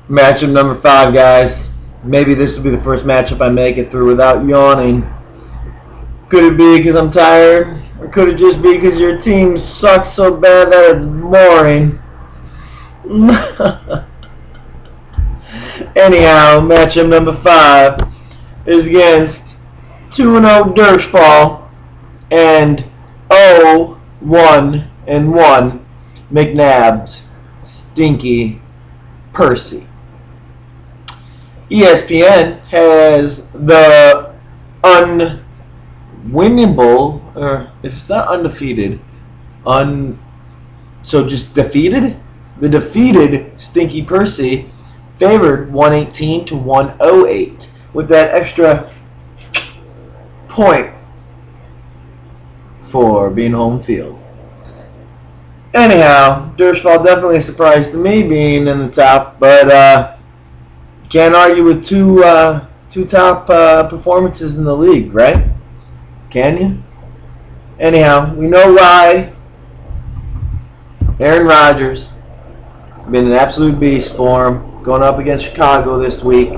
Matchup number 5, guys. Maybe this will be the first matchup I make it through without yawning. Could it be because I'm tired? Or could it just be because your team sucks so bad that it's boring? Anyhow, matchup number 5 is against 2-0 Dirschfall and 0-1-1 McNabb's Stinky Percy. ESPN has the unwinnable, or if it's not undefeated, so just defeated? The defeated Stinky Percy favored 118 to 108 with that extra point for being home field. Anyhow, Dirschfall definitely a surprise to me being in the top, but can't argue with two top performances in the league, right? Can you? Anyhow, we know why Aaron Rodgers been an absolute beast for him, going up against Chicago this week.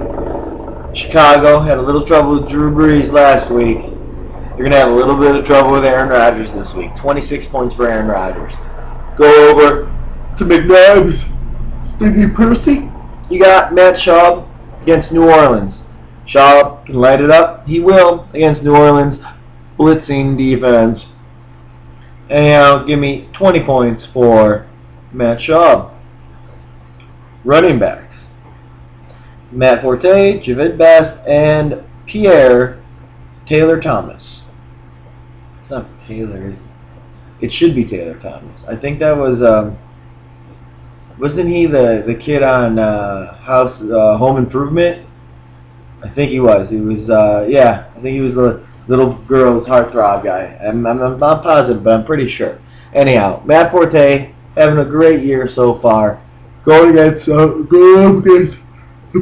Chicago had a little trouble with Drew Brees last week. You're going to have a little bit of trouble with Aaron Rodgers this week. 26 points for Aaron Rodgers. Go over to McNabb's Stinky Percy. You got Matt Schaub against New Orleans. Schaub can light it up. He will against New Orleans blitzing defense. Anyhow, give me 20 points for Matt Schaub. Running backs: Matt Forte, Javid Best, and Pierre Taylor Thomas. It's not Taylor, is it? It should be Taylor Thomas. I think that was wasn't he the kid on Home Improvement? I think he was. He was yeah. I think he was the little girl's heartthrob guy. I'm not positive, but I'm pretty sure. Anyhow, Matt Forte having a great year so far. Going against the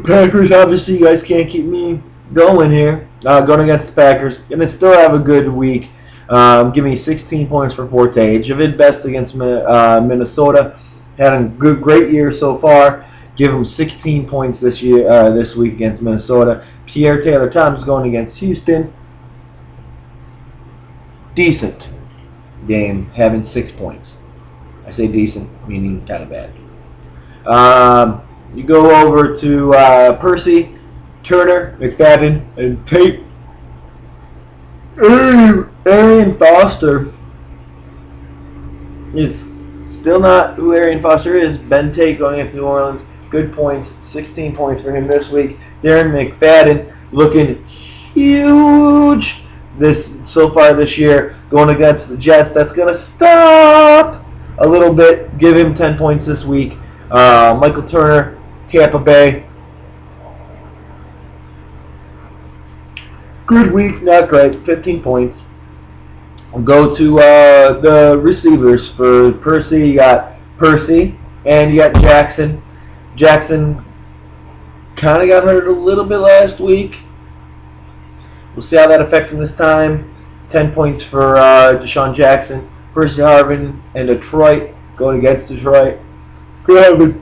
Packers. Obviously, you guys can't keep me going here. Going against the Packers. Gonna still have a good week. Give me 16 points for Forte. Javid Best against Minnesota. Had a great year so far. Give him 16 points this week against Minnesota. Pierre Taylor Thomas going against Houston. Decent game, having 6 points. I say decent, meaning kind of bad. You go over to Percy, Turner, McFadden, and Tate. Arian Foster is still not who Arian Foster is. Ben Tate going against New Orleans. Good points. 16 points for him this week. Darren McFadden looking huge so far this year. Going against the Jets. That's going to stop a little bit. Give him 10 points this week. Michael Turner, Tampa Bay. Good week, not great. 15 points. We'll go to the receivers for Percy. You got Percy, and you got Jackson. Jackson kind of got hurt a little bit last week. We'll see how that affects him this time. 10 points for Deshaun Jackson. Percy Harvin and Detroit going against Detroit. Could have a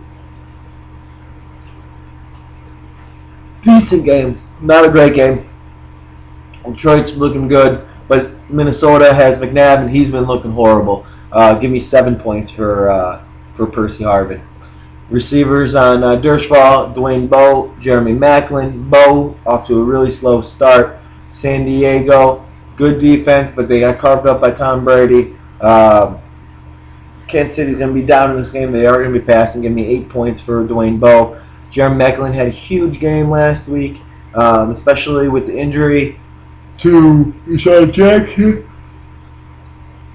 decent game. Not a great game. Detroit's looking good, but Minnesota has McNabb, and he's been looking horrible. Give me 7 points for Percy Harvin. Receivers on Dirschfall, Dwayne Bowe, Jeremy Maclin. Bowe off to a really slow start. San Diego, good defense, but they got carved up by Tom Brady. Kansas City's going to be down in this game. They are going to be passing. Give me 8 points for Dwayne Bowe. Jeremy Maclin had a huge game last week, especially with the injury to Deshaun Jackson.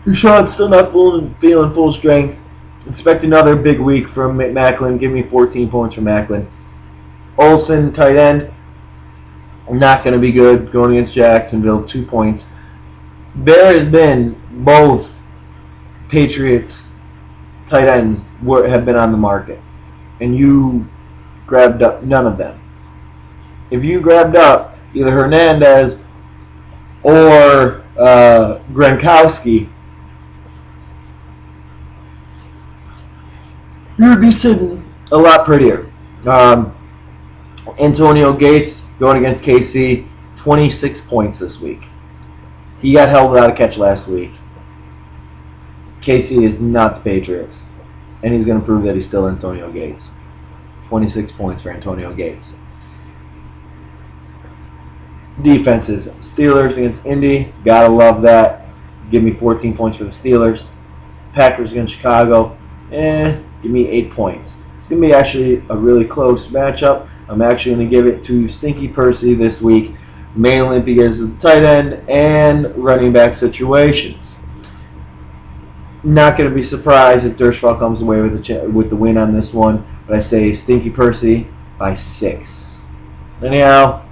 Deshaun's still not feeling full strength. Expect another big week from Maclin. Give me 14 points for Maclin. Olsen, tight end, not going to be good going against Jacksonville. 2 points. There has been both Patriots tight ends have been on the market, and you grabbed up none of them. If you grabbed up either Hernandez or Gronkowski, you would be sitting a lot prettier. Antonio Gates going against KC, 26 points this week. He got held without a catch last week. KC is not the Patriots, and he's going to prove that he's still Antonio Gates. 26 points for Antonio Gates. Defenses, Steelers against Indy, gotta love that. Give me 14 points for the Steelers. Packers against Chicago, give me 8 points. It's going to be actually a really close matchup. I'm actually going to give it to Stinky Percy this week, mainly because of the tight end and running back situations. Not going to be surprised if Dershwell comes away with the win on this one, but I say Stinky Percy by 6. Anyhow,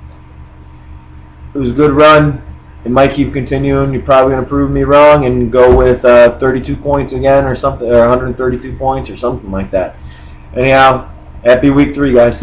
it was a good run. It might keep continuing. You're probably going to prove me wrong and go with 32 points again or something, or 132 points or something like that. Anyhow, happy week 3, guys.